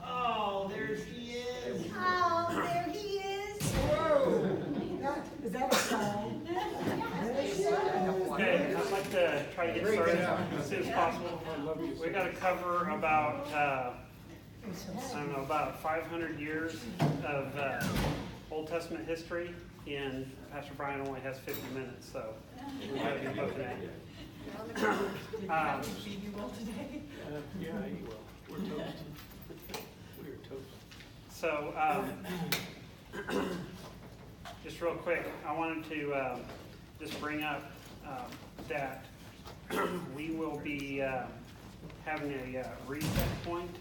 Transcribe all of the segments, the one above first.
Oh, there he is. Oh, there he is. Whoa. Is that a song? Okay, I'd like to try to get started as soon as possible. We got to cover about, I don't know, about 500 years of Old Testament history, and Pastor Bryan only has 50 minutes, so we got to be looking at it. Yeah, he will. We're toast. We're toast. So, just real quick, I wanted to just bring up that we will be having a reset point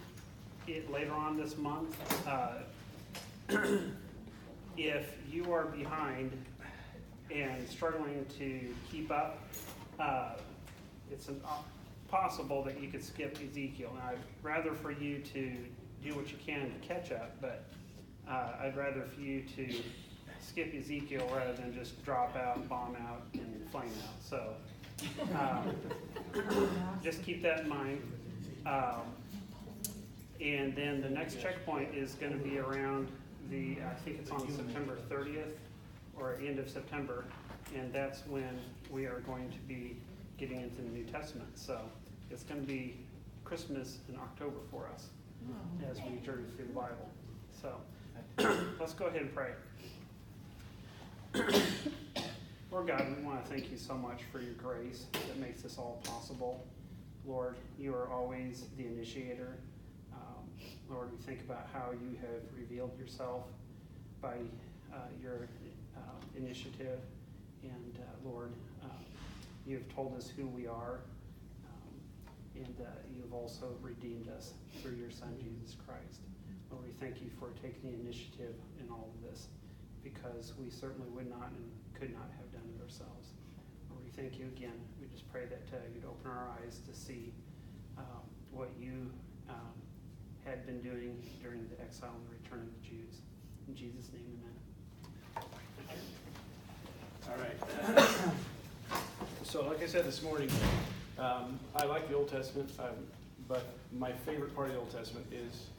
later on this month. If you are behind and struggling to keep up, it's possible that you could skip Ezekiel. Now, I'd rather for you to do what you can to catch up, but I'd rather for you to skip Ezekiel rather than just drop out, bomb out, and flame out. So just keep that in mind. And then the next checkpoint is going to be around I think it's on September 30th or end of September, and that's when we are going to be getting into the New Testament. So it's going to be Christmas in October for us as we journey through the Bible. So let's go ahead and pray. Lord God, we want to thank you so much for your grace that makes this all possible. Lord, you are always the initiator. Lord, we think about how you have revealed yourself by your initiative. And Lord, you have told us who we are. And you've also redeemed us through your Son, Jesus Christ. Lord, we thank you for taking the initiative in all of this, because we certainly would not and could not have done it ourselves. Lord, we thank you again. We just pray that you'd open our eyes to see what you had been doing during the exile and the return of the Jews. In Jesus' name, amen. All right. So like I said this morning, I like the Old Testament, but my favorite part of the Old Testament is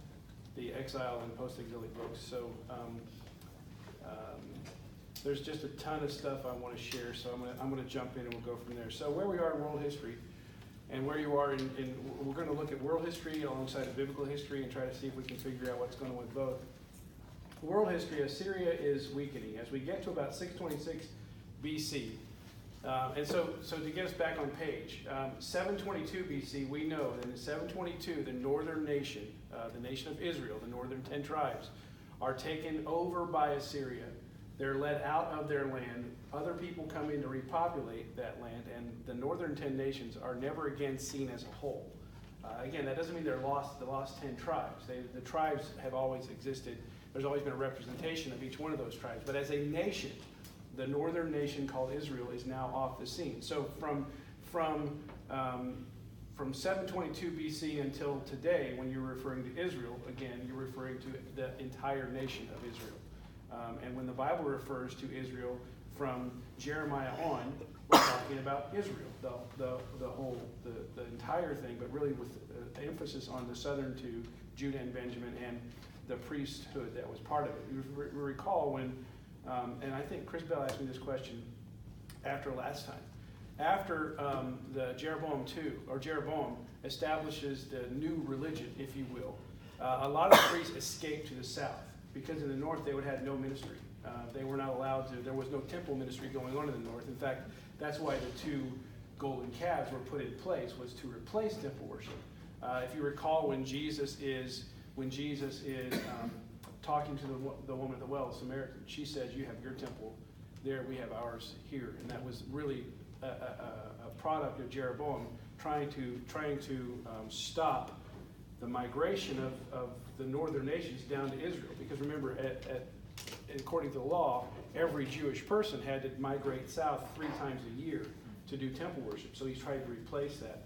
the exile and post-exilic books. So there's just a ton of stuff I want to share, so I'm going to jump in and we'll go from there. So where we are in world history, and where you are we're going to look at world history alongside of biblical history and try to see if we can figure out what's going on with both. World history, Assyria is weakening. As we get to about 626 BC, and so to get us back on page, 722 BC, we know that in 722, the northern nation, the nation of Israel, the northern 10 tribes, are taken over by Assyria. They're led out of their land. Other people come in to repopulate that land, and the northern 10 nations are never again seen as a whole. Again, that doesn't mean they're lost. The lost 10 tribes. The tribes have always existed. There's always been a representation of each one of those tribes. But as a nation, the northern nation called Israel is now off the scene. So from 722 BC until today, when you're referring to Israel, again, you're referring to the entire nation of Israel. And when the Bible refers to Israel from Jeremiah on, we're talking about Israel, the entire thing, but really with emphasis on the southern two, Judah and Benjamin, and the priesthood that was part of it. You recall when, and I think Chris Bell asked me this question after last time. After the Jeroboam establishes the new religion, if you will, a lot of the priests escaped to the south, because in the north they would have no ministry. They were not allowed to, there was no temple ministry going on in the north. In fact, that's why the two golden calves were put in place, was to replace temple worship. If you recall, when Jesus is talking to the woman at the well, the Samaritan, she says, "You have your temple there, we have ours here." And that was really a product of Jeroboam trying to stop the migration of the northern nations down to Israel. Because remember, according to the law, every Jewish person had to migrate south 3 times a year to do temple worship. So he's trying to replace that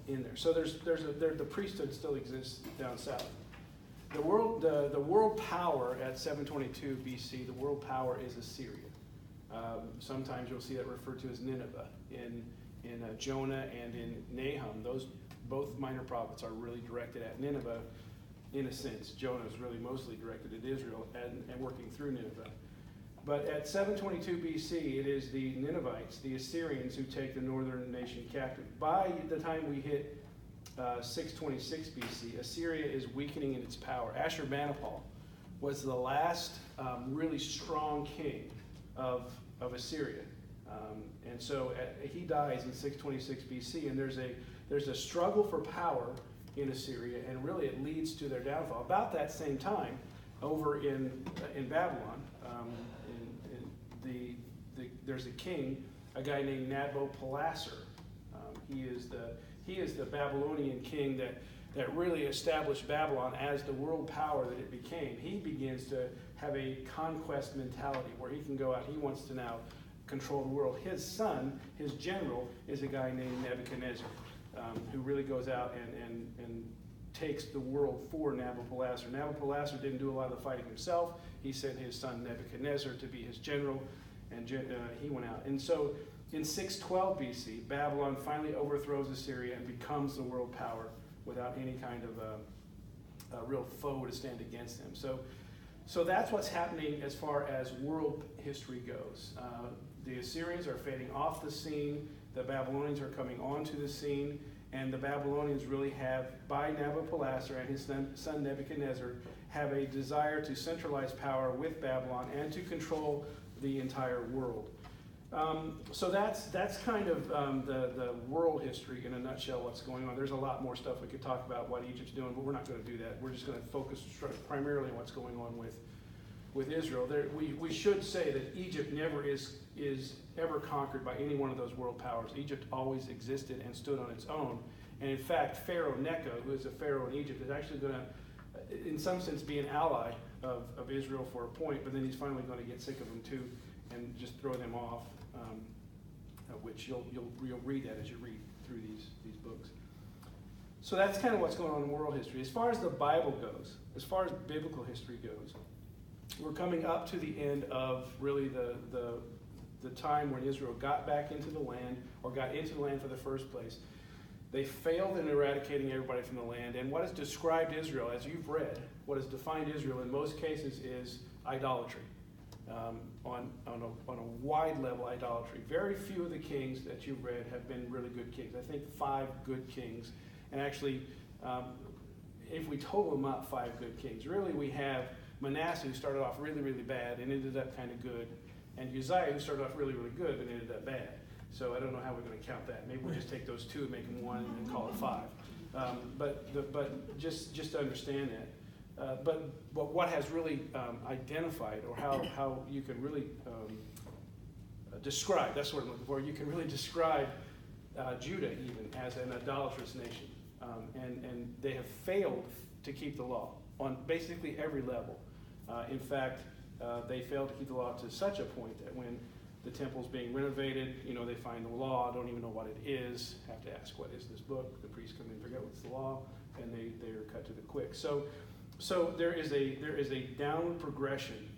in there. So the priesthood still exists down south. The world power at 722 BC, the world power is Assyria. Sometimes you'll see that referred to as Nineveh in Jonah and in Nahum. Those both minor prophets are really directed at Nineveh in a sense. Jonah is really mostly directed at Israel and working through Nineveh. But at 722 BC, it is the Ninevites, the Assyrians, who take the northern nation captive. By the time we hit 626 BC, Assyria is weakening in its power. Ashurbanipal was the last really strong king of Assyria. And so he dies in 626 BC, and there's a struggle for power in Assyria, and really it leads to their downfall. About that same time, over in Babylon, there's a king, a guy named Nabopolassar. He is the Babylonian king that really established Babylon as the world power that it became. He begins to have a conquest mentality where he can go out. He wants to now control the world. His son, his general, is a guy named Nebuchadnezzar, who really goes out and takes the world for Nabopolassar. Nabopolassar didn't do a lot of the fighting himself. He sent his son Nebuchadnezzar to be his general, and he went out. And so in 612 BC, Babylon finally overthrows Assyria and becomes the world power without any kind of a real foe to stand against them. So that's what's happening as far as world history goes. The Assyrians are fading off the scene. The Babylonians are coming onto the scene. And the Babylonians really have, by Nabopolassar and his son Nebuchadnezzar, have a desire to centralize power with Babylon and to control the entire world. So that's kind of the world history in a nutshell, what's going on. There's a lot more stuff we could talk about what Egypt's doing, but we're not going to do that. We're just going to focus primarily on what's going on with Israel. We should say that Egypt never is ever conquered by any one of those world powers. Egypt always existed and stood on its own. And in fact, Pharaoh Necho, who is a pharaoh in Egypt, is actually going to, in some sense, be an ally of Israel for a point, but then he's finally going to get sick of them too and just throw them off, which you'll read that as you read through these books. So that's kind of what's going on in world history. As far as the Bible goes, as far as biblical history goes, we're coming up to the end of really the time when Israel got back into the land, or got into the land for the first place. They failed in eradicating everybody from the land, and what has described Israel, as you've read, what has defined Israel in most cases is idolatry. On a wide level, idolatry. Very few of the kings that you've read have been really good kings. I think 5 good kings, and actually, if we total them up, 5 good kings. Really, we have Manasseh, who started off really, really bad and ended up kind of good, and Uzziah, who started off really, really good but ended up bad. So I don't know how we're going to count that. Maybe we'll just take those 2 and make them 1 and call it 5. But just to understand that. But what has really identified, or how you can really describe, that's what I'm looking for, you can really describe Judah even as an idolatrous nation. And they have failed to keep the law on basically every level. In fact, they failed to keep the law to such a point that when the temple's being renovated, they find the law, don't even know what it is, have to ask, what is this book? The priests come in, forget what's the law, and they are cut to the quick. So there is a downward progression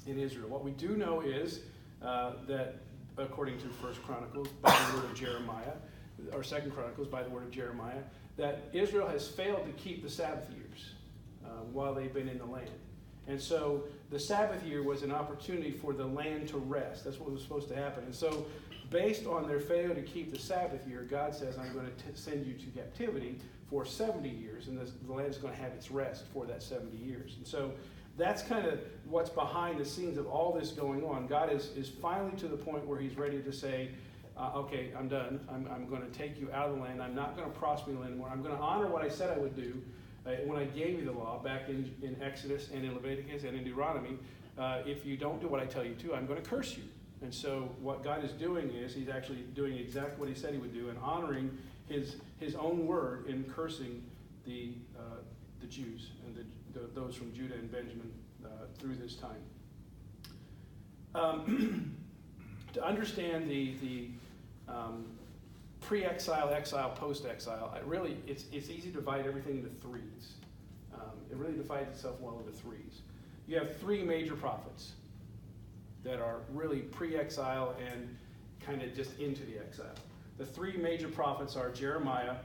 in Israel. What we do know is that, according to 1 Chronicles, by the word of Jeremiah, or 2 Chronicles, by the word of Jeremiah, that Israel has failed to keep the Sabbath years while they've been in the land. And so the Sabbath year was an opportunity for the land to rest. That's what was supposed to happen. And so based on their failure to keep the Sabbath year, God says, I'm going to send you to captivity for 70 years, and the land's going to have its rest for that 70 years. And so that's kind of what's behind the scenes of all this going on. God is finally to the point where he's ready to say, okay, I'm done. I'm going to take you out of the land. I'm not going to prosper you anymore. I'm going to honor what I said I would do when I gave you the law back in Exodus and in Leviticus and in Deuteronomy. If you don't do what I tell you to, I'm going to curse you. And so what God is doing is he's actually doing exactly what he said he would do and honoring his own word in cursing the Jews and those from Judah and Benjamin through this time. To understand the pre-exile, exile, post-exile, it's easy to divide everything into 3s. It really divides itself well into 3s. You have 3 major prophets that are really pre-exile and kind of just into the exile. The 3 major prophets are Jeremiah,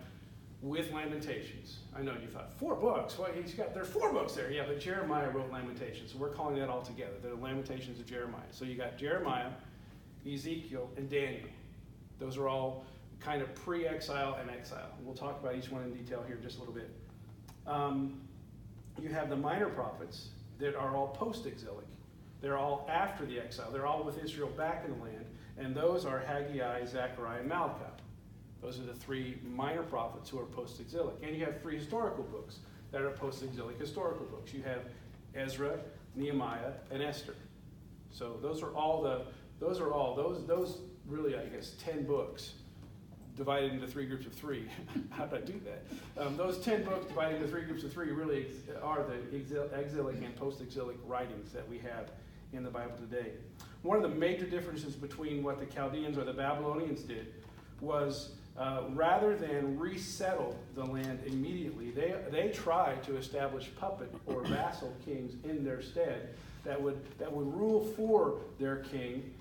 with Lamentations. I know you thought, 4 books? Well, there's 4 books there. Yeah, but Jeremiah wrote Lamentations. So we're calling that all together. The Lamentations of Jeremiah. So you got Jeremiah, Ezekiel, and Daniel. Those are all kind of pre-exile and exile. We'll talk about each one in detail here in just a little bit. You have the minor prophets that are all post-exilic. They're all after the exile. They're all with Israel back in the land. And those are Haggai, Zechariah, and Malachi. Those are the 3 minor prophets who are post-exilic. And you have 3 historical books that are post-exilic historical books. You have Ezra, Nehemiah, and Esther. So those really, I guess, 10 books divided into 3 groups of 3. How did I do that? Those 10 books divided into 3 groups of 3 really are the exilic and post-exilic writings that we have in the Bible today. One of the major differences between what the Chaldeans or the Babylonians did was rather than resettle the land immediately, they tried to establish puppet or vassal kings in their stead that would rule for their king.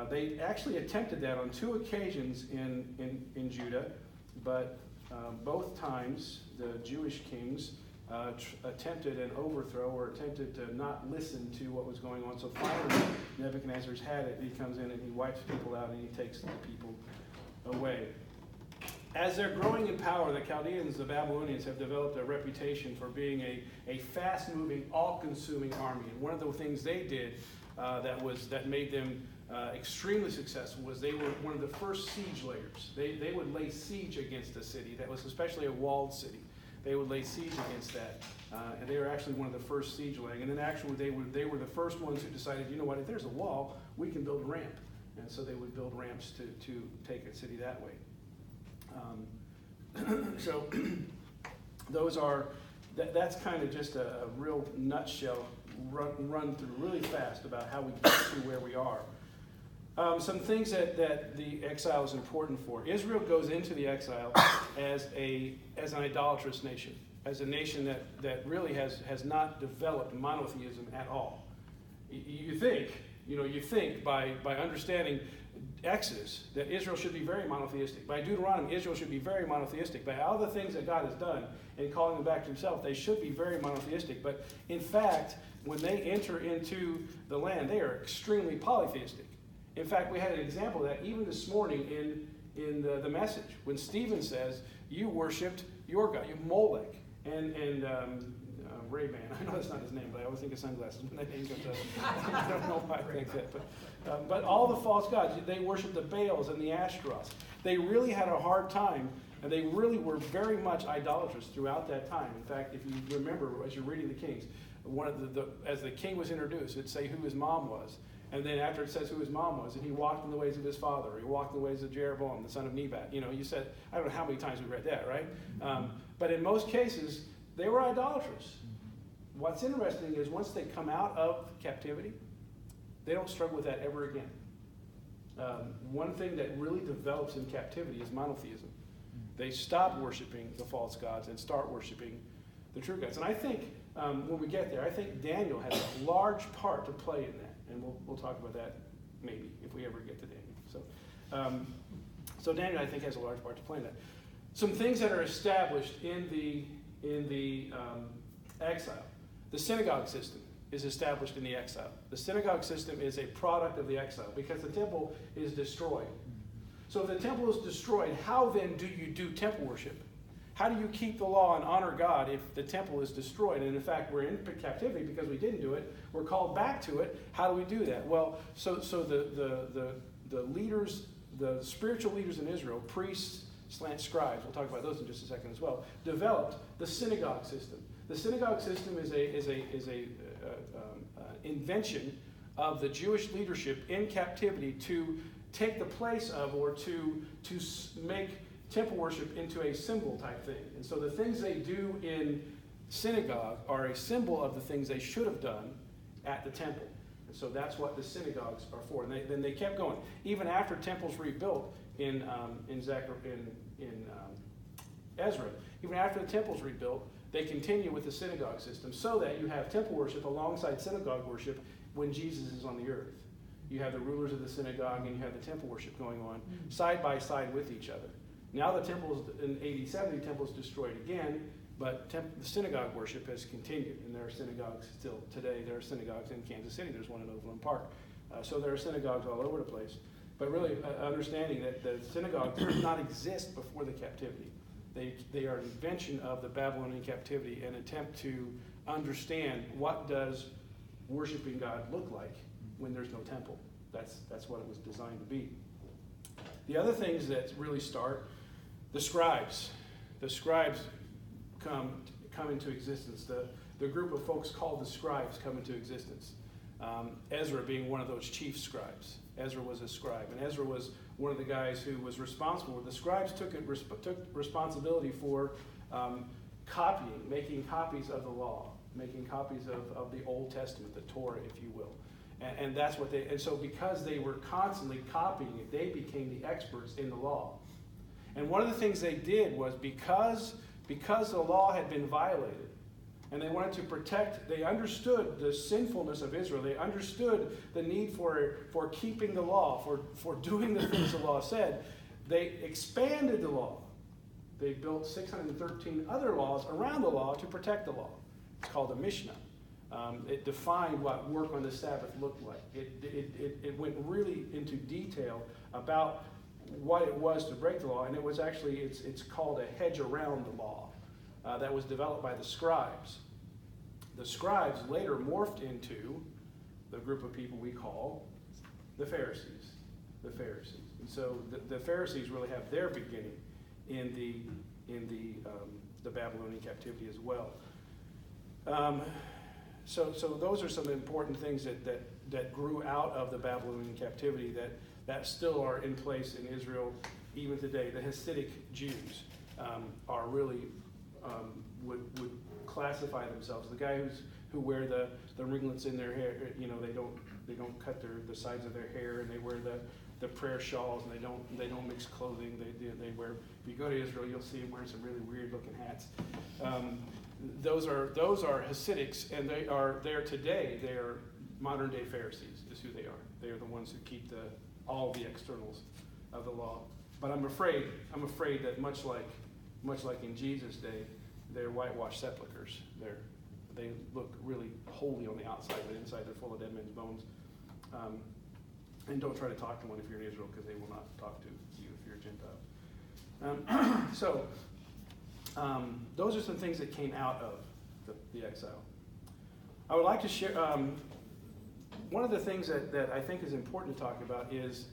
They actually attempted that on 2 occasions in Judah, but both times the Jewish kings attempted an overthrow or attempted to not listen to what was going on. So finally, Nebuchadnezzar's had it. He comes in and he wipes people out and he takes the people away. As they're growing in power, the Chaldeans, the Babylonians, have developed a reputation for being a fast-moving, all-consuming army. And one of the things they did that made them extremely successful was they were one of the first siege layers. They would lay siege against a city that was especially a walled city. They would lay siege against that. And they were actually one of the first siege laying. And then actually they were the first ones who decided, you know what, if there's a wall, we can build a ramp. And so they would build ramps to take a city that way. So that's kind of just a real nutshell run through really fast about how we get to where we are. Some things that the exile is important for. Israel goes into the exile as an idolatrous nation, as a nation that really has not developed monotheism at all. You think by understanding Exodus that Israel should be very monotheistic. By Deuteronomy, Israel should be very monotheistic. By all the things that God has done in calling them back to himself, they should be very monotheistic. But in fact, when they enter into the land, they are extremely polytheistic. In fact, we had an example of that even this morning in the message, when Stephen says, you worshipped your God, you Molech, and Ray-Ban. I know that's not his name, but I always think of sunglasses when that name comes up. I don't know why I think that. But all the false gods, they worshiped the Baals and the Ashtaroths. They really had a hard time, and they really were very much idolatrous throughout that time. In fact, if you remember, as you're reading the Kings, as the king was introduced, it'd say who his mom was. And then after it says who his mom was, and he walked in the ways of his father, or he walked in the ways of Jeroboam, the son of Nebat. You said, I don't know how many times we read that, right? But in most cases, they were idolatrous. What's interesting is once they come out of captivity, they don't struggle with that ever again. One thing that really develops in captivity is monotheism. They stop worshiping the false gods and start worshiping the true gods. And I think when we get there, I think Daniel has a large part to play in that. And we'll talk about that maybe if we ever get to Daniel. So Daniel, I think, has a large part to play in that. Some things that are established in the exile. The synagogue system is established in the exile. The synagogue system is a product of the exile because the temple is destroyed. So if the temple is destroyed, how then do you do temple worship? How do you keep the law and honor God if the temple is destroyed? And in fact, we're in captivity because we didn't do it. We're called back to it. How do we do that? Well, so the leaders, the spiritual leaders in Israel, priests, scribes, we'll talk about those in just a second as well, developed the synagogue system. The synagogue system is a invention of the Jewish leadership in captivity to take the place of or to make temple worship into a symbol type thing. And so the things they do in synagogue are a symbol of the things they should have done at the temple. And so that's what the synagogues are for. And then they kept going. Even after temples rebuilt in Ezra, even after the temple's rebuilt, they continue with the synagogue system so that you have temple worship alongside synagogue worship when Jesus is on the earth. You have the rulers of the synagogue and you have the temple worship going on side by side with each other. Now the temple is, in AD 70, the temple is destroyed again, but the synagogue worship has continued, and there are synagogues still today. There are synagogues in Kansas City. There's one in Overland Park. So there are synagogues all over the place. But really, understanding that the synagogue did not exist before the captivity. They are an invention of the Babylonian captivity, an attempt to understand what does worshiping God look like when there's no temple. That's what it was designed to be. The other things that really start, the scribes. The scribes come into existence. The group of folks called the scribes come into existence. Ezra being one of those chief scribes. Ezra was a scribe, and Ezra was one of the guys who was responsible. The scribes took responsibility for copying, making copies of the law, making copies of the Old Testament, the Torah, if you will. And that's what and so because they were constantly copying it, they became the experts in the law. And one of the things they did was because the law had been violated, and they wanted to protect, they understood the sinfulness of Israel. They understood the need for keeping the law, for doing the things the law said. They expanded the law. They built 613 other laws around the law to protect the law. It's called a Mishnah. It defined what work on the Sabbath looked like. It went really into detail about what it was to break the law, and it was actually, it's called a hedge around the law that was developed by the scribes. The scribes later morphed into the group of people we call the Pharisees. The Pharisees. And so the Pharisees really have their beginning in the Babylonian captivity as well. So those are some important things that grew out of the Babylonian captivity that still are in place in Israel even today. The Hasidic Jews are really would classify themselves. The guys who wear the ringlets in their hair, they don't cut the sides of their hair, and they wear the prayer shawls, and they don't mix clothing. They wear. If you go to Israel, you'll see them wearing some really weird looking hats. Those are Hasidics, and they're today. They are modern day Pharisees. Is who they are. They are the ones who keep all the externals of the law. But I'm afraid that much like in Jesus' day, they're whitewashed sepulchres. They look really holy on the outside, but inside they're full of dead men's bones. And don't try to talk to one if you're in Israel, because they will not talk to you if you're a Gentile. Those are some things that came out of the exile. I would like to share, one of the things that I think is important to talk about is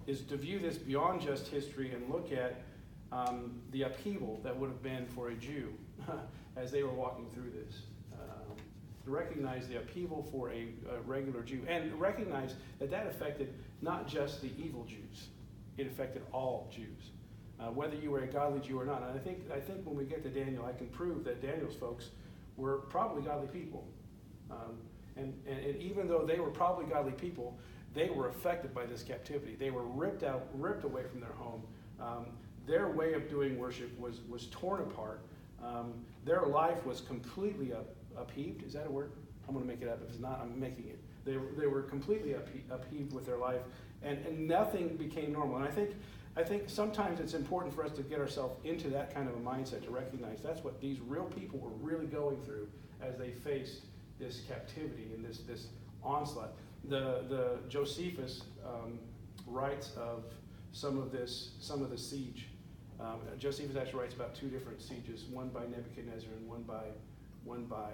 to view this beyond just history and look at the upheaval that would have been for a Jew as they were walking through this. To recognize the upheaval for a regular Jew, and recognize that affected not just the evil Jews, it affected all Jews. Whether you were a godly Jew or not. And I think when we get to Daniel, I can prove that Daniel's folks were probably godly people. And even though they were probably godly people, they were affected by this captivity. They were ripped away from their home. Their way of doing worship was torn apart. Their life was completely upheaved. Is that a word? I'm going to make it up. If it's not, I'm making it. They were completely upheaved with their life, and nothing became normal. And I think sometimes it's important for us to get ourselves into that kind of a mindset, to recognize that's what these real people were really going through as they faced this captivity and this onslaught. The Josephus writes of some of the siege. Josephus actually writes about two different sieges, one by Nebuchadnezzar and one by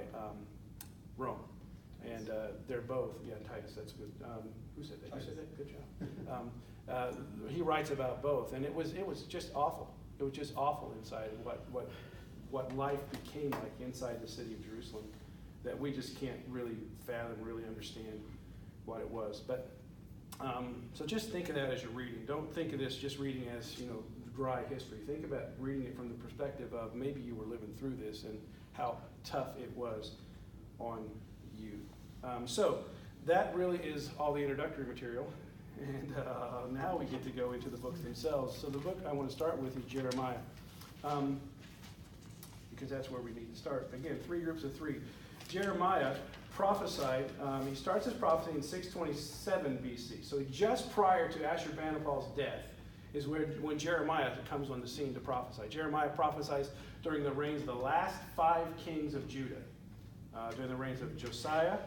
Rome. And they're both, Titus, that's good. Who said that? You said that? Good job. He writes about both, and it was just awful. It was just awful inside what life became like inside the city of Jerusalem, that we just can't really fathom, really understand what it was. But so just think of that as you're reading. Don't think of this just reading as dry history. Think about reading it from the perspective of maybe you were living through this and how tough it was on you. So that really is all the introductory material. And now we get to go into the books themselves. So the book I want to start with is Jeremiah, because that's where we need to start. Again, three groups of three. Jeremiah prophesied, he starts his prophecy in 627 BC. So just prior to Ashurbanipal's death, is when Jeremiah comes on the scene to prophesy. Jeremiah prophesies during the reigns of the last 5 kings of Judah. During the reigns of Josiah,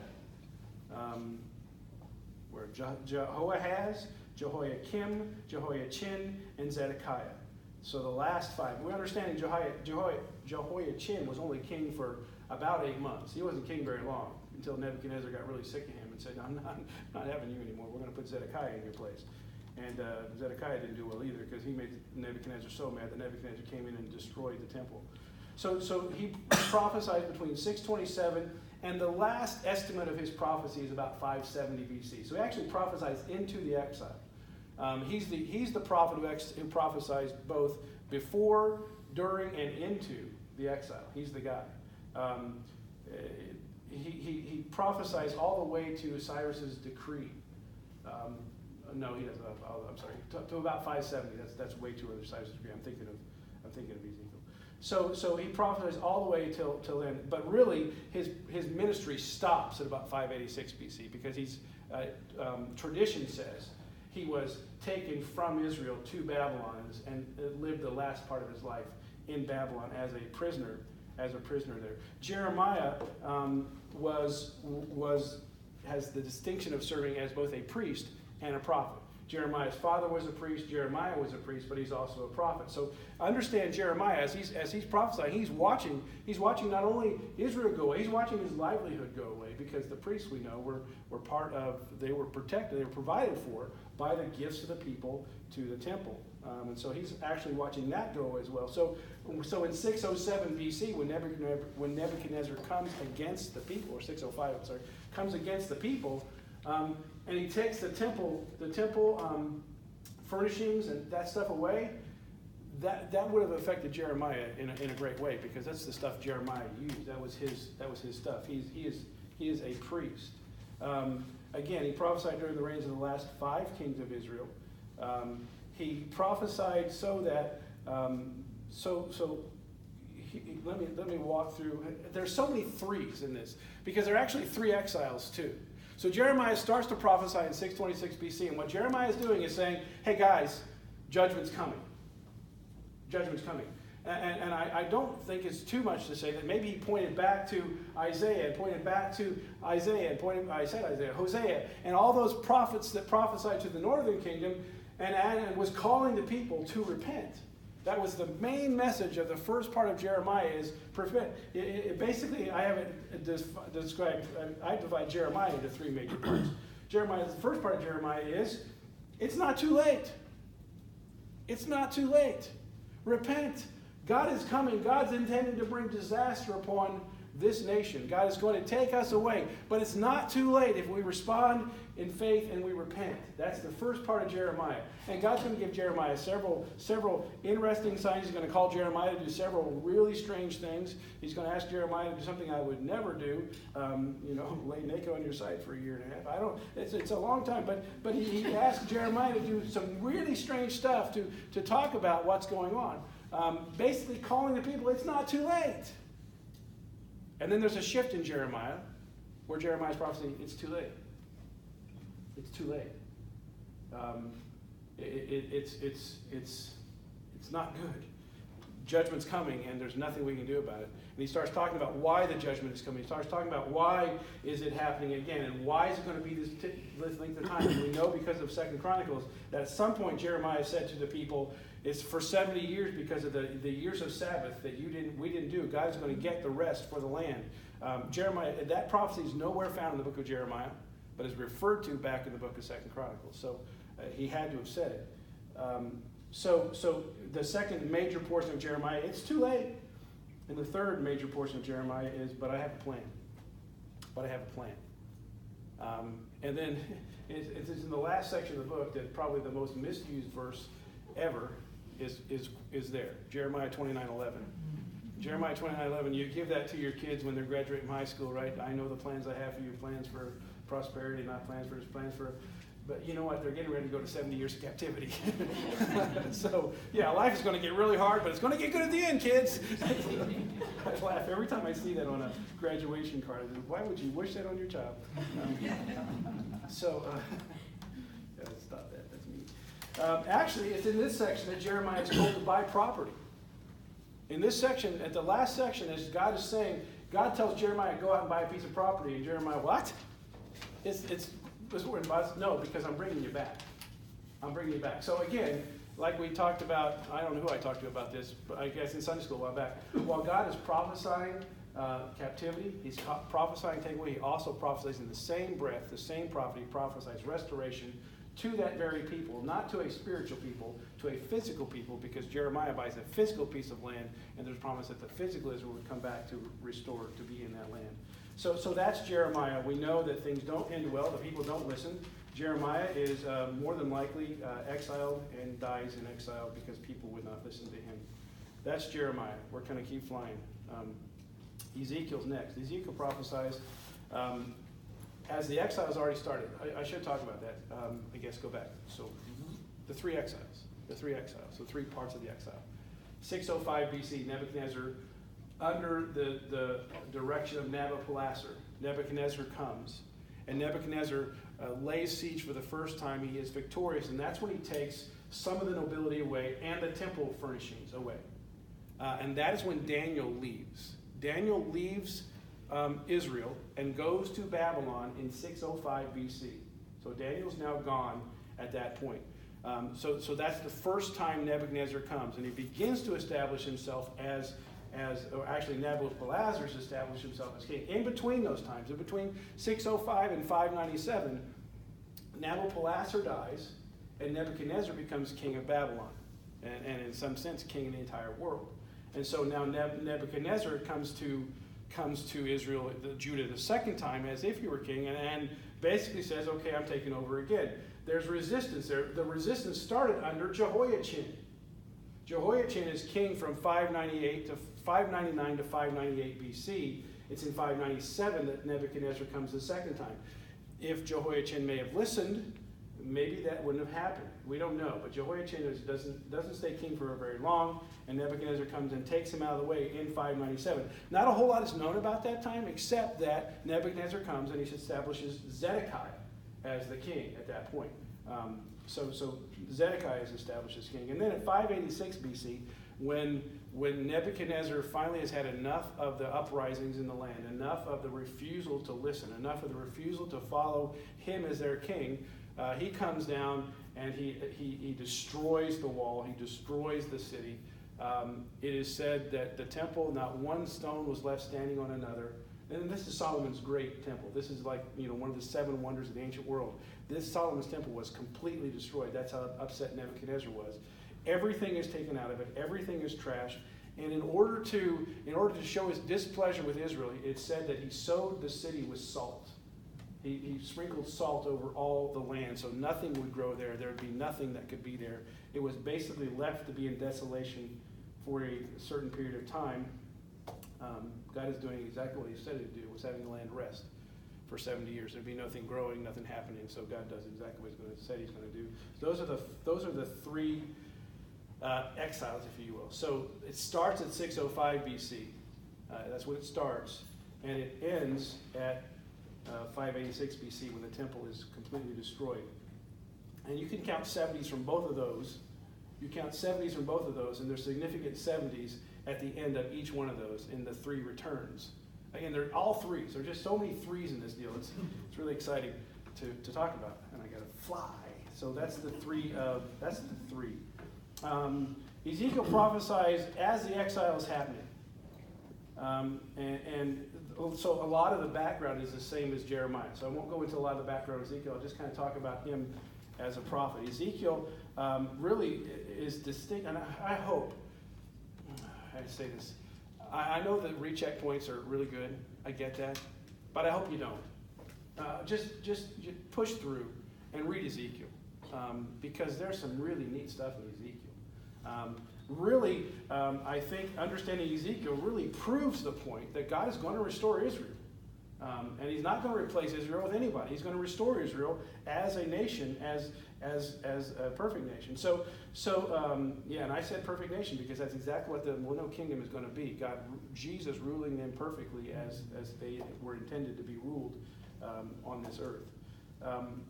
Jehoahaz, Jehoiakim, Jehoiachin, and Zedekiah. So the last 5. We're understanding Jehoiachin was only king for about 8 months. He wasn't king very long until Nebuchadnezzar got really sick of him and said, no, I'm not having you anymore. We're going to put Zedekiah in your place. And Zedekiah didn't do well either because he made Nebuchadnezzar so mad that Nebuchadnezzar came in and destroyed the temple. So he prophesied between 627 and the last estimate of his prophecy is about 570 BC. So he actually prophesies into the exile. He's the prophet who prophesies both before, during, and into the exile. He's the guy. He prophesies all the way to Cyrus's decree. No, he doesn't. I'm sorry. To about 570. That's way too early. Cyrus's decree. I'm thinking of Ezekiel. So he prophesies all the way till then. But really, his ministry stops at about 586 BC because tradition says he was taken from Israel to Babylon and lived the last part of his life in Babylon as a prisoner there. Jeremiah has the distinction of serving as both a priest and a prophet. Jeremiah's father was a priest, Jeremiah was a priest, but he's also a prophet. So understand Jeremiah, as he's prophesying, he's watching not only Israel go away, he's watching his livelihood go away, because the priests, we know, they were protected, they were provided for by the gifts of the people to the temple. And so he's actually watching that go as well. So in 607 BC, when Nebuchadnezzar comes against the people, or 605, I'm sorry, comes against the people, and he takes the temple furnishings and that stuff away, that would have affected Jeremiah in a great way, because that's the stuff Jeremiah used. That was his stuff. He is a priest. Again, he prophesied during the reigns of the last 5 kings of Israel. He prophesied so that let me walk through. There's so many threes in this, because there are actually 3 exiles too. So Jeremiah starts to prophesy in 626 BC, and what Jeremiah is doing is saying, hey guys, judgment's coming. Judgment's coming. And I don't think it's too much to say that maybe he pointed back to Isaiah, Hosea, and all those prophets that prophesied to the northern kingdom, and was calling the people to repent. That was the main message of the first part of Jeremiah, is repent. Basically, I have it described, I divide Jeremiah into 3 major parts. The first part of Jeremiah is, it's not too late. It's not too late. Repent. God is coming. God's intended to bring disaster upon this nation. God is going to take us away. But it's not too late if we respond in faith and we repent. That's the first part of Jeremiah. And God's going to give Jeremiah several interesting signs. He's going to call Jeremiah to do several really strange things. He's going to ask Jeremiah to do something I would never do. Lay naked on your side for 1.5 years. It's a long time. But he asked Jeremiah to do some really strange stuff to talk about what's going on. Basically calling the people, it's not too late. And then there's a shift in Jeremiah, where Jeremiah's prophesying, it's too late. It's too late. It's not good. Judgment's coming, and there's nothing we can do about it. And he starts talking about why the judgment is coming. He starts talking about why is it happening again, and why is it going to be this length of time. And we know because of 2 Chronicles that at some point Jeremiah said to the people, it's for 70 years because of the years of Sabbath that we didn't do. God's going to get the rest for the land. Jeremiah, that prophecy is nowhere found in the book of Jeremiah, but is referred to back in the book of 2 Chronicles. So he had to have said it. So the second major portion of Jeremiah, it's too late. And the third major portion of Jeremiah is, but I have a plan. But I have a plan. And then it's in the last section of the book that probably the most misused verse ever is there. Jeremiah 29:11. Jeremiah 29:11, you give that to your kids when they're graduating from high school, right? I know the plans I have for you, plans for prosperity, not plans for... But you know what? They're getting ready to go to 70 years of captivity. So, yeah, life is going to get really hard, but it's going to get good at the end, kids. I laugh every time I see that on a graduation card. I say, why would you wish that on your child? Stop that. That's me. Actually, it's in this section that Jeremiah is told to buy property. In this section, at the last section, as God is saying, God tells Jeremiah, go out and buy a piece of property. And Jeremiah, what? No, because I'm bringing you back. I'm bringing you back. So again, like we talked about, I don't know who I talked to about this, but I guess in Sunday school a while back, while God is prophesying captivity, he's prophesying take away, he also prophesies in the same breath, the same prophet, he prophesies restoration to that very people, not to a spiritual people, to a physical people, because Jeremiah buys a physical piece of land, and there's promise that the physical Israel would come back to restore, to be in that land. So that's Jeremiah. We know that things don't end well. The people don't listen. Jeremiah is more than likely exiled and dies in exile because people would not listen to him. That's Jeremiah. We're going to keep flying. Ezekiel's next. Ezekiel prophesies as the exile has already started. I should talk about that. I guess go back. So the three exiles. The three parts of the exile. 605 BC, Nebuchadnezzar, under the direction of Nabopolassar, Nebuchadnezzar comes. And Nebuchadnezzar lays siege for the first time. He is victorious, and that's when he takes some of the nobility away and the temple furnishings away. And that is when Daniel leaves. Daniel leaves Israel and goes to Babylon in 605 BC. So Daniel's now gone at that point. So that's the first time Nebuchadnezzar comes, and he begins to establish himself or actually Nabopolassar established himself as king. In between those times, in between 605 and 597, Nabopolassar dies, and Nebuchadnezzar becomes king of Babylon, and in some sense, king of the entire world. And so now Nebuchadnezzar comes to Israel, Judah, the second time as if he were king, and basically says, okay, I'm taking over again. There's resistance there. The resistance started under Jehoiachin. Jehoiachin is king from 599 to 598 BC. It's in 597 that Nebuchadnezzar comes the second time. If Jehoiachin may have listened, maybe that wouldn't have happened. We don't know. But Jehoiachin doesn't stay king for very long, and Nebuchadnezzar comes and takes him out of the way in 597. Not a whole lot is known about that time, except that Nebuchadnezzar comes and he establishes Zedekiah as the king at that point. So Zedekiah is established as king. And then at 586 BC, when Nebuchadnezzar finally has had enough of the uprisings in the land, enough of the refusal to listen, enough of the refusal to follow him as their king, he comes down and he destroys the wall, he destroys the city. It is said that the temple, not one stone was left standing on another. And this is Solomon's great temple. This is like, one of the 7 wonders of the ancient world. This Solomon's temple was completely destroyed. That's how upset Nebuchadnezzar was. Everything is taken out of it. Everything is trashed. And in order to show his displeasure with Israel, it's said that he sowed the city with salt. He sprinkled salt over all the land, so nothing would grow there. There would be nothing that could be there. It was basically left to be in desolation for a certain period of time. God is doing exactly what he said he'd do, was having the land rest for 70 years. There'd be nothing growing, nothing happening, so God does exactly what he's going to do. Those are the three exiles, if you will. So it starts at 605 BC. That's when it starts, and it ends at 586 BC when the temple is completely destroyed. And you can count 70s from both of those. And there's significant 70s at the end of each one of those in the 3 returns. Again, they're all threes. There are just so many threes in this deal. It's really exciting to talk about. And I got to fly. So that's the three. Ezekiel prophesies as the exile is happening. And so a lot of the background is the same as Jeremiah. So I won't go into a lot of the background of Ezekiel. I'll just kind of talk about him as a prophet. Ezekiel really is distinct, and I hope, I say this, I know that recheck points are really good. I get that. But I hope you don't. Just push through and read Ezekiel. Because there's some really neat stuff in Ezekiel. I think understanding Ezekiel really proves the point that God is going to restore Israel. And he's not going to replace Israel with anybody. He's going to restore Israel as a nation, as a perfect nation. And I said perfect nation because that's exactly what the millennial kingdom is going to be. Jesus ruling them perfectly as they were intended to be ruled on this earth.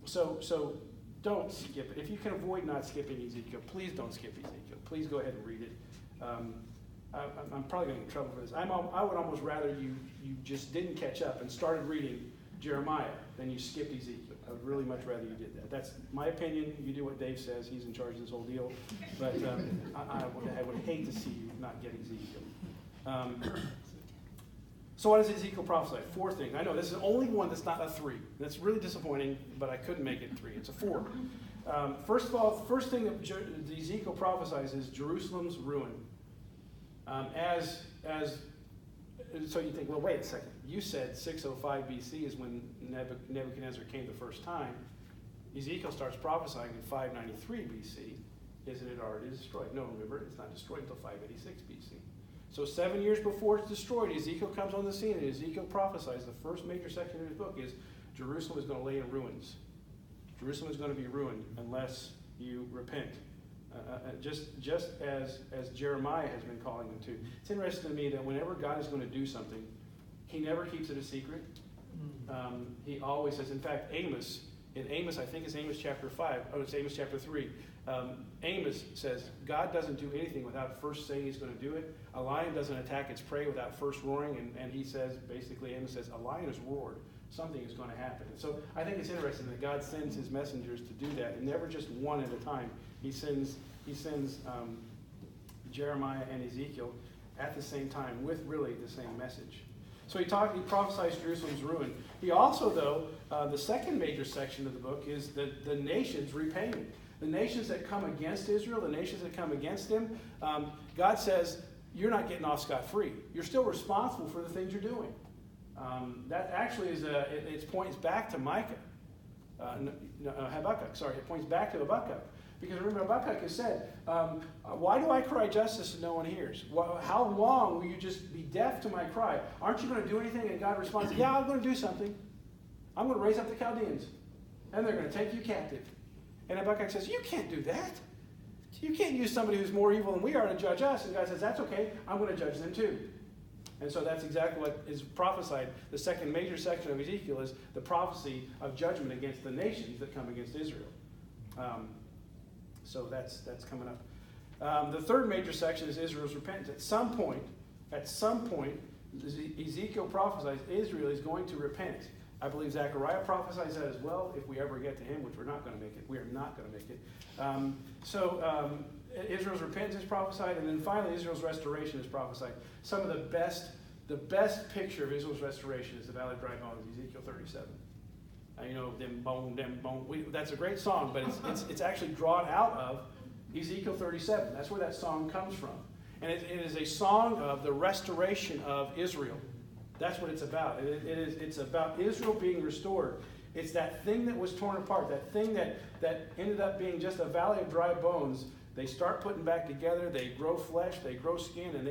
So don't skip it. If you can avoid not skipping Ezekiel, please don't skip Ezekiel. Please go ahead and read it. I'm probably going to get in trouble for this. I would almost rather you just didn't catch up and started reading Jeremiah than you skipped Ezekiel. I would really much rather you did that. That's my opinion. You do what Dave says. He's in charge of this whole deal. But I would hate to see you not get Ezekiel. So what does Ezekiel prophesy? 4 things. I know this is the only one that's not a 3. That's really disappointing, but I couldn't make it 3. It's a 4. First of all, the first thing that Ezekiel prophesies is Jerusalem's ruin. So you think, well, wait a second. You said 605 BC is when Nebuchadnezzar came the first time. Ezekiel starts prophesying in 593 BC. Isn't it already destroyed? No, remember, it's not destroyed until 586 BC. So 7 years before it's destroyed, Ezekiel comes on the scene, and Ezekiel prophesies. The first major section of his book is Jerusalem is going to lay in ruins. Jerusalem is going to be ruined unless you repent. Just as Jeremiah has been calling them to. It's interesting to me that whenever God is going to do something, he never keeps it a secret. He always says, in fact, Amos, I think it's Amos chapter 5, it's Amos chapter 3. Amos says, God doesn't do anything without first saying he's going to do it. A lion doesn't attack its prey without first roaring. And he says, basically, Amos says, a lion has roared. Something is going to happen. And so I think it's interesting that God sends his messengers to do that, and never just one at a time. He sends Jeremiah and Ezekiel at the same time with really the same message. So he prophesies Jerusalem's ruin. He also, though, the second major section of the book is the nations repaying. The nations that come against Israel, the nations that come against him, God says, you're not getting off scot-free. You're still responsible for the things you're doing. That actually is it points back to Micah. Habakkuk, sorry. It points back to Habakkuk. Because remember, Habakkuk has said, why do I cry justice and no one hears? How long will you just be deaf to my cry? Aren't you going to do anything? And God responds, yeah, I'm going to do something. I'm going to raise up the Chaldeans. And they're going to take you captive. And Habakkuk says, you can't do that. You can't use somebody who's more evil than we are to judge us. And God says, that's okay. I'm going to judge them too. And so that's exactly what is prophesied. The second major section of Ezekiel is the prophecy of judgment against the nations that come against Israel. So that's coming up. The third major section is Israel's repentance. At some point, Ezekiel prophesies Israel is going to repent. I believe Zechariah prophesies that as well, if we ever get to him, which we're not going to make it. We are not going to make it. Israel's repentance is prophesied, and then finally Israel's restoration is prophesied. Some of the best picture of Israel's restoration is the Valley of Dry Bones, Ezekiel 37. Them bone. That's a great song, but it's actually drawn out of Ezekiel 37. That's where that song comes from. And it is a song of the restoration of Israel. That's what it's about. It's about Israel being restored. It's that thing that was torn apart, that thing that ended up being just a valley of dry bones. They start putting back together, they grow flesh, they grow skin, and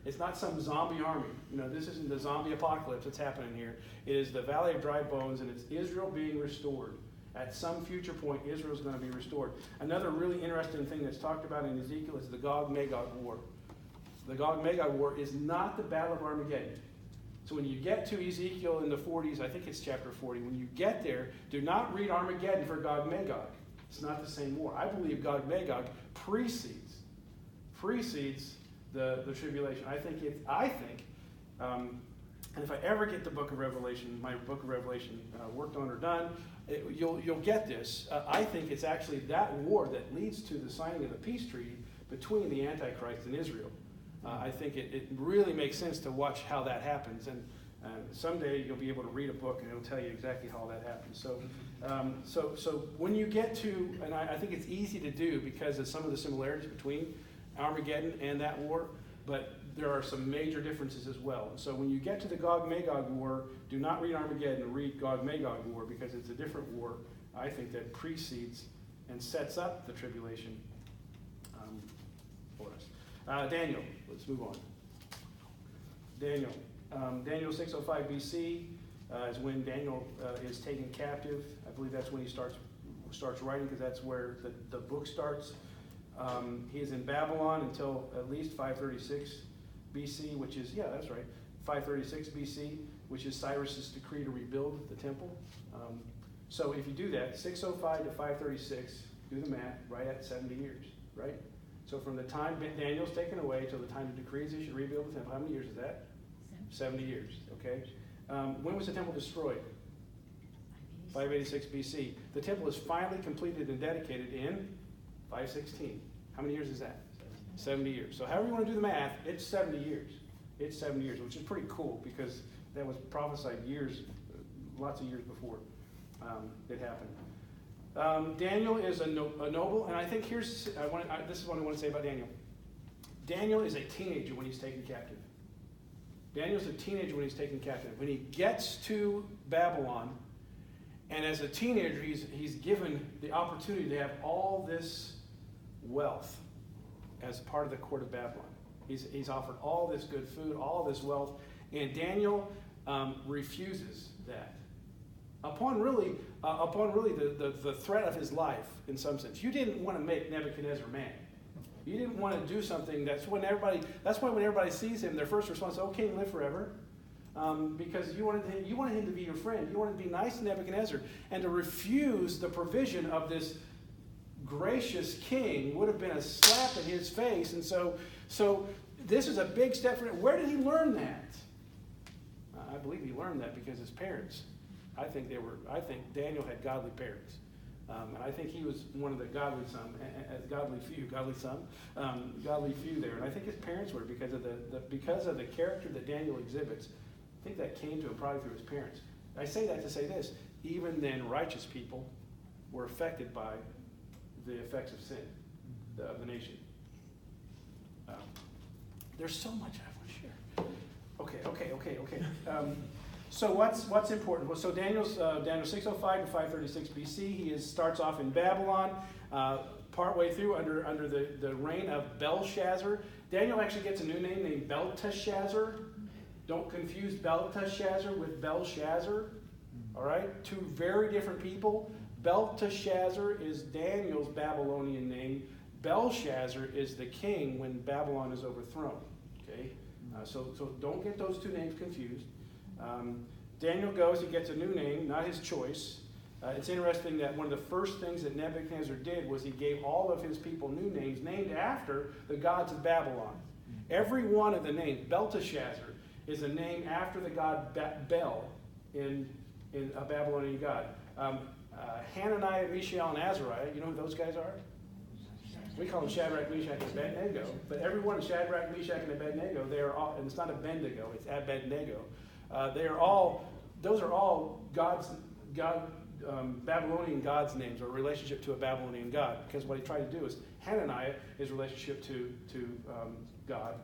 it's not some zombie army. This isn't the zombie apocalypse that's happening here. It is the valley of dry bones, and it's Israel being restored. At some future point, Israel's going to be restored. Another really interesting thing that's talked about in Ezekiel is the Gog-Magog war. The Gog-Magog war is not the Battle of Armageddon. So when you get to Ezekiel in the 40s, I think it's chapter 40, when you get there, do not read Armageddon for Gog-Magog. It's not the same war. I believe Gog-Magog precedes the tribulation. And if I ever get the book of Revelation, my book of Revelation worked on or done, you'll get this. I think it's actually that war that leads to the signing of the peace treaty between the Antichrist and Israel. I think it really makes sense to watch how that happens. And someday you'll be able to read a book and it'll tell you exactly how that happens. So when you get to, and I think it's easy to do because of some of the similarities between Armageddon and that war, but there are some major differences as well. So when you get to the Gog-Magog war, do not read Armageddon, read Gog-Magog war because it's a different war, I think, that precedes and sets up the tribulation for us. Daniel, let's move on. Daniel 605 BC is when Daniel is taken captive. I believe that's when he starts writing because that's where the book starts. He is in Babylon until at least 536 BC, which is, 536 BC, which is Cyrus's decree to rebuild the temple. So if you do that, 605 to 536, do the math, right at 70 years, right? So from the time Daniel's taken away till the time the decree is issued to rebuild the temple, how many years is that? 70 years, okay? When was the temple destroyed? 586 BC. The temple is finally completed and dedicated in 516. How many years is that? 70 years. So however you want to do the math, it's 70 years. It's 70 years, which is pretty cool because that was prophesied years, lots of years before it happened. Daniel is a noble, and I think this is what I want to say about Daniel. Daniel is a teenager when he's taken captive. Daniel's a teenager when he's taken captive. When he gets to Babylon, and as a teenager, he's given the opportunity to have all this wealth as part of the court of Babylon. He's offered all this good food, all this wealth, and Daniel refuses that. Upon really the threat of his life, in some sense. You didn't want to make Nebuchadnezzar mad. You didn't want to do something. That's why when everybody sees him, their first response is, "Oh, king, live forever." Because you wanted him to be your friend. You wanted to be nice to Nebuchadnezzar. And to refuse the provision of this gracious king would have been a slap in his face. And so this is a big step for him. Where did he learn that? I believe he learned that because his parents. I think Daniel had godly parents. And I think he was one of the godly few there. And I think his parents were because of the character that Daniel exhibits. I think that came to him probably through his parents. I say that to say this: even then, righteous people were affected by the effects of sin of the nation. There's so much I want to share. Okay. So what's important? Well, so Daniel 605 to 536 BC. He starts off in Babylon, partway through under the reign of Belshazzar. Daniel actually gets a new name named Belteshazzar. Don't confuse Belteshazzar with Belshazzar. All right, two very different people. Belteshazzar is Daniel's Babylonian name. Belshazzar is the king when Babylon is overthrown. Okay, so don't get those two names confused. Daniel goes, he gets a new name, not his choice. It's interesting that one of the first things that Nebuchadnezzar did was he gave all of his people new names named after the gods of Babylon. Every one of the names, Belteshazzar, is a name after the god Bel in a Babylonian god. Hananiah, Mishael, and Azariah, you know who those guys are? We call them Shadrach, Meshach, and Abednego. But every one of Shadrach, Meshach, and Abednego, they are all, and it's not Abednego, it's Abednego. Those are all Babylonian gods' names, or relationship to a Babylonian god. Because what he tried to do is Hananiah is relationship to God.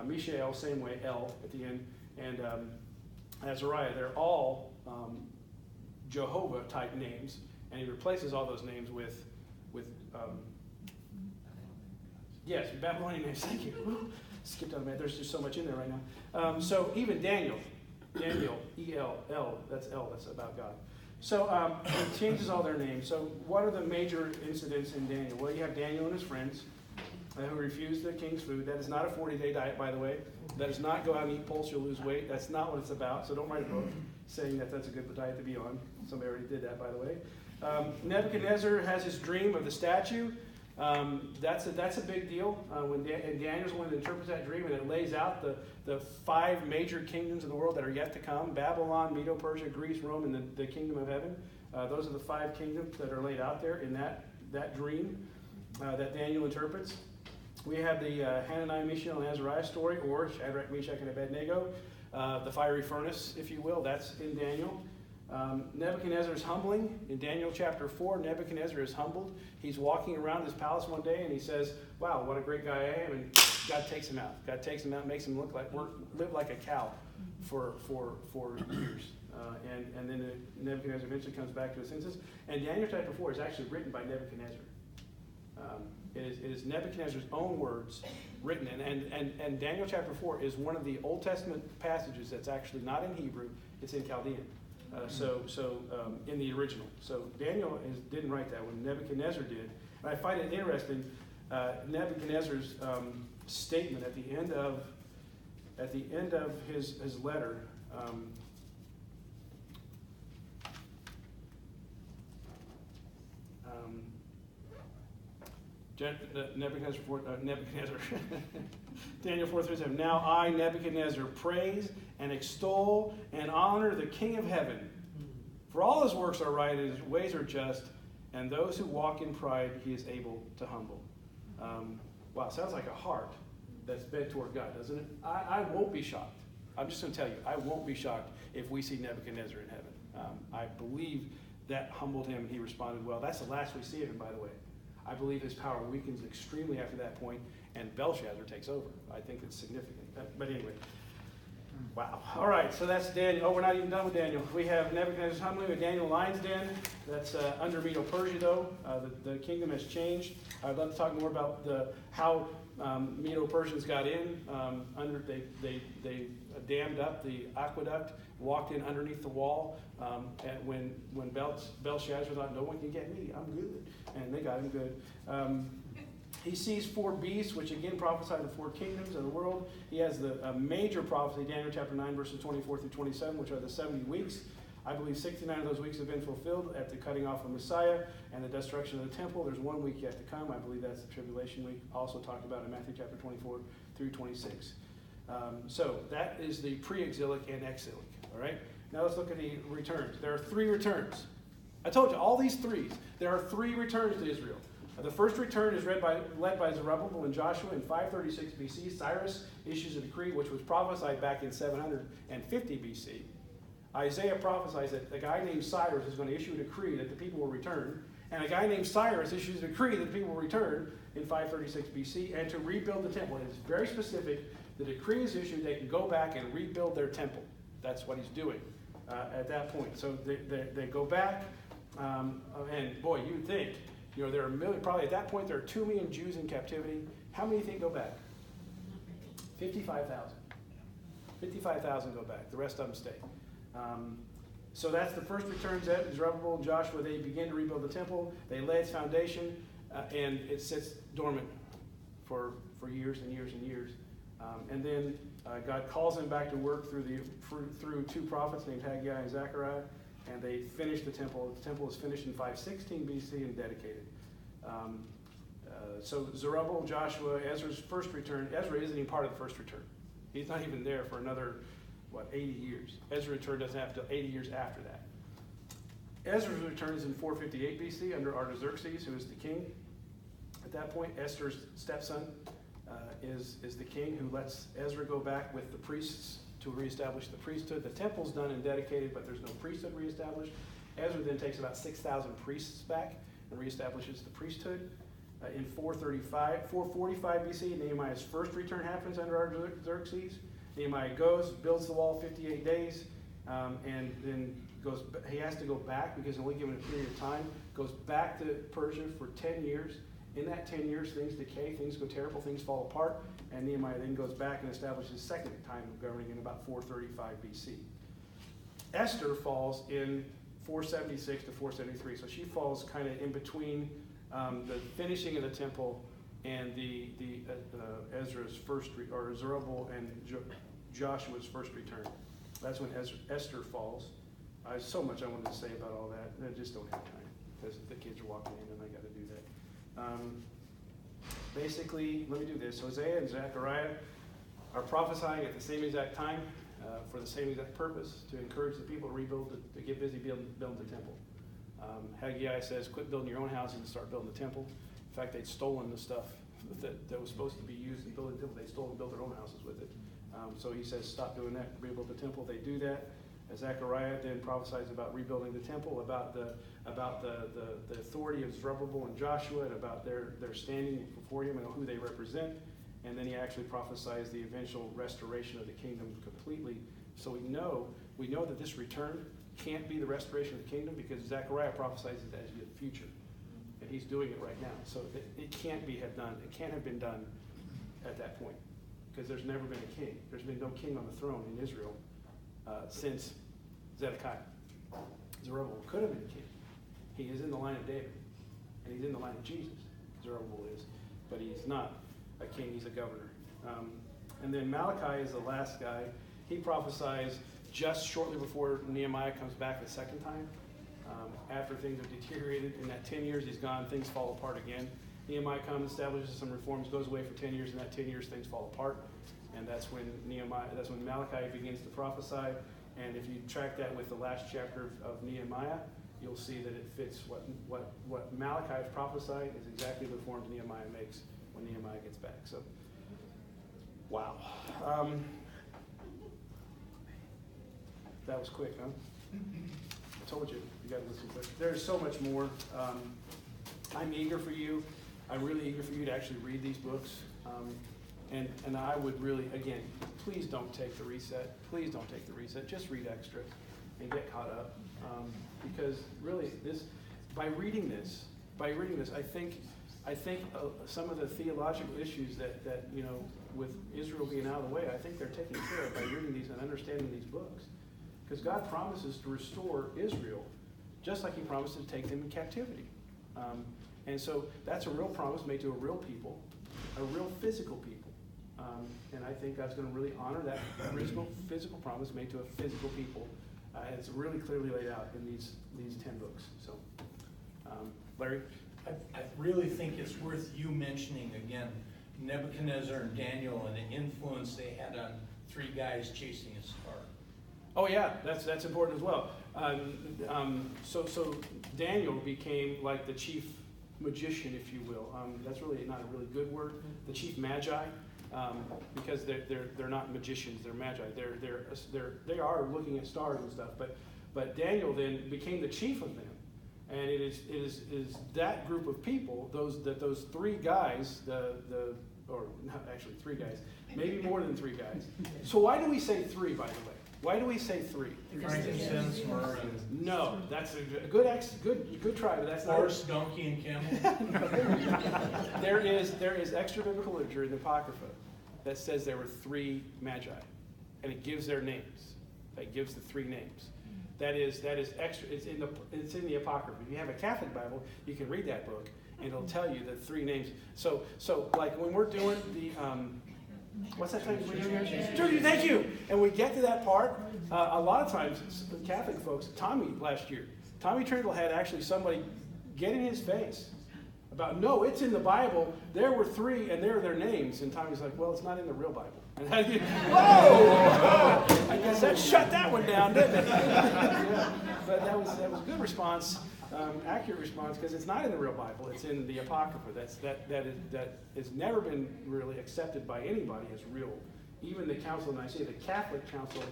Mishael, same way, El at the end, and Azariah. They're all Jehovah-type names, and he replaces all those names with yes, Babylonian names. Thank you. Skipped on that. There's just so much in there right now. So even Daniel, E-L, that's L, that's about God. So he changes all their names. So what are the major incidents in Daniel? Well, you have Daniel and his friends who refused the king's food. That is not a 40-day diet, by the way. That is not go out and eat pulse, you'll lose weight. That's not what it's about. So don't write a book saying that that's a good diet to be on. Somebody already did that, by the way. Nebuchadnezzar has his dream of the statue. That's a big deal. And Daniel's the one that interprets that dream, and it lays out the 5 major kingdoms of the world that are yet to come: Babylon, Medo-Persia, Greece, Rome, and the kingdom of heaven. Those are the 5 kingdoms that are laid out there in that dream that Daniel interprets. We have the Hananiah, Mishael, and Azariah story, or Shadrach, Meshach, and Abednego, the fiery furnace, if you will. That's in Daniel. Nebuchadnezzar is humbling. In Daniel chapter 4, Nebuchadnezzar is humbled. He's walking around his palace one day and he says, "Wow, what a great guy I am." And God takes him out. God takes him out and makes him live like a cow for years. And then Nebuchadnezzar eventually comes back to his senses. And Daniel chapter 4 is actually written by Nebuchadnezzar. It is Nebuchadnezzar's own words written. And Daniel chapter 4 is one of the Old Testament passages that's actually not in Hebrew, it's in Chaldean. In the original. So Daniel didn't write that one. Nebuchadnezzar did. And I find it interesting, Nebuchadnezzar's statement at the end of his letter. Nebuchadnezzar. Daniel 4:37. Now I, Nebuchadnezzar, praise and extol and honor the King of heaven. For all his works are right and his ways are just, and those who walk in pride he is able to humble. Wow, sounds like a heart that's bent toward God, doesn't it? I won't be shocked. I'm just going to tell you, I won't be shocked if we see Nebuchadnezzar in heaven. I believe that humbled him and he responded well. That's the last we see of him, by the way. I believe his power weakens extremely after that point, and Belshazzar takes over. I think it's significant. But anyway, wow. All right, so that's Daniel. Oh, we're not even done with Daniel. We have Nebuchadnezzar's humbling with Daniel Lion's Den. That's under Medo-Persia, though. The kingdom has changed. I'd love to talk more about how Medo-Persians got in. They dammed up the aqueduct, walked in underneath the wall. And when Belshazzar thought, no one can get me, I'm good. And they got him good. He sees 4 beasts, which again prophesy the 4 kingdoms of the world. He has a major prophecy, Daniel chapter 9, verses 24 through 27, which are the 70 weeks. I believe 69 of those weeks have been fulfilled at the cutting off of Messiah and the destruction of the temple. There's 1 week yet to come. I believe that's the tribulation week, also talked about in Matthew chapter 24 through 26. So that is the pre-exilic and exilic. All right. Now let's look at the returns. There are 3 returns. I told you, all these 3s. There are 3 returns to Israel. The first return is led by Zerubbabel and Joshua in 536 BC. Cyrus issues a decree which was prophesied back in 750 BC. Isaiah prophesies that a guy named Cyrus is going to issue a decree that the people will return. And a guy named Cyrus issues a decree that the people will return in 536 BC and to rebuild the temple. And it's very specific. The decree is issued, they can go back and rebuild their temple. That's what he's doing at that point. So they go back, and boy, you'd think, there are probably at that point there are 2 million Jews in captivity. How many think go back? 55,000. 55,000 go back. The rest of them stay. So that's the first return. Zerubbabel and Joshua, they begin to rebuild the temple. They lay its foundation, and it sits dormant for years and years and years. And then God calls them back to work through 2 prophets named Haggai and Zechariah. And they finish the temple. The temple is finished in 516 BC and dedicated. So Zerubbabel, Joshua, Ezra's first return. Ezra isn't even part of the first return. He's not even there for another, 80 years. Ezra's return doesn't have to 80 years after that. Ezra's return is in 458 BC under Artaxerxes, who is the king. At that point, Esther's stepson is the king who lets Ezra go back with the priests to reestablish the priesthood. The temple's done and dedicated, but there's no priesthood reestablished. Ezra then takes about 6,000 priests back and reestablishes the priesthood. In 445 BC, Nehemiah's first return happens under Artaxerxes. Nehemiah goes, builds the wall 58 days, and then he has to go back because only given a period of time, goes back to Persia for 10 years. In that 10 years, things decay, things go terrible, things fall apart, and Nehemiah then goes back and establishes his second time of governing in about 435 BC. Esther falls in 476 to 473, so she falls kind of in between the finishing of the temple and the Ezra's first, or Zerubbabel and Joshua's first return. That's when Esther falls. So much I wanted to say about all that, and I just don't have time because the kids are walking in and I got to do that. Basically, let me do this. Hosea and Zechariah are prophesying at the same exact time for the same exact purpose, to encourage the people to rebuild, to get busy building the temple. Haggai says, quit building your own houses and start building the temple. In fact, they'd stolen the stuff that was supposed to be used in building the temple. They stole and built their own houses with it. So he says, stop doing that, rebuild the temple. They do that. Zechariah then prophesies about rebuilding the temple, about the authority of Zerubbabel and Joshua, and about their standing before him and who they represent. And then he actually prophesies the eventual restoration of the kingdom completely. So we know that this return can't be the restoration of the kingdom because Zechariah prophesies it as the future. And he's doing it right now. So it can't have been done at that point because there's never been a king. There's been no king on the throne in Israel since Zedekiah. Zerubbabel could have been a king. He is in the line of David, and he's in the line of Jesus. Zerubbabel is, but he's not a king, he's a governor. And then Malachi is the last guy. He prophesies just shortly before Nehemiah comes back the second time. after things have deteriorated. In that 10 years he's gone, things fall apart again. Nehemiah comes, establishes some reforms, goes away for 10 years. In that 10 years, things fall apart. And that's when Malachi begins to prophesy. And if you track that with the last chapter of Nehemiah, you'll see that it fits what Malachi is prophesying is exactly the reforms Nehemiah makes when Nehemiah gets back. So, wow. That was quick, huh? I told you, you got to listen quick. There's so much more. I'm eager for you. I'm really eager for you to actually read these books. And I would really, again, please don't take the reset. Please don't take the reset. Just read extra and get caught up. Because really, by reading this, I think some of the theological issues that with Israel being out of the way, I think they're taken care of by reading these and understanding these books. Because God promises to restore Israel, just like He promised to take them in captivity. And so that's a real promise made to a real people, a real physical people. And I think God's going to really honor that original physical promise made to a physical people. And it's really clearly laid out in these 10 books. So, Larry? I really think it's worth you mentioning again Nebuchadnezzar and Daniel and the influence they had on three guys chasing a star. Oh yeah, that's important as well. So Daniel became like the chief magician, if you will. That's really not a really good word. The chief magi, because they're not magicians, they're magi. They are looking at stars and stuff. But Daniel then became the chief of them, and it is that group of people, those three guys, or not actually three guys, maybe more than three guys. So why do we say three, by the way? Why do we say three? Frankincense, myrrh, and No, that's a good try, but that's not. horse, donkey, and camel. There is extra biblical literature in the Apocrypha that says there were three magi, and it gives their names. It gives the three names. That is extra. It's in the Apocrypha. If you have a Catholic Bible, you can read that book, and it'll tell you the three names. So like when we're doing the what's that thing we're doing here? Thank you. And we get to that part. A lot of times, Catholic folks, Tommy Trindle had actually somebody get in his face about, no, it's in the Bible. There were three, and there are their names. And Tommy's like, well, it's not in the real Bible. And whoa! I guess that shut that one down, didn't it? Yeah. But that was a good response, accurate response, because it's not in the real Bible. It's in the Apocrypha. That has never been really accepted by anybody as real. Even the Council of Nicaea, the Catholic Council.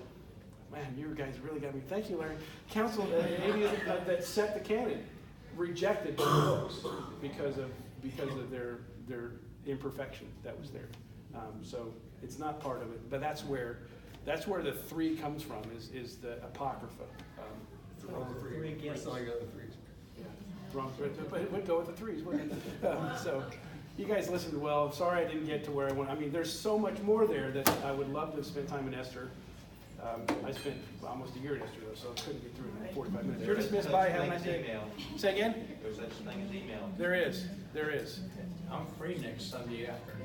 Man, you guys really got me. Thank you, Larry. Council that set the canon rejected the books because of their imperfection that was there. So it's not part of it, but that's where the three comes from is the Apocrypha. We're selling out the threes. Yeah, wrong. But it would go with the threes, wouldn't it? So you guys listened well. Sorry I didn't get to where I went. I mean, there's so much more there that I would love to have spent time in Esther. I spent almost a year in Esther, though, so I couldn't get through it in 45 minutes. You're dismissed by, have a nice day. Say again? There's such a thing as email. There is. I'm free next Sunday afternoon.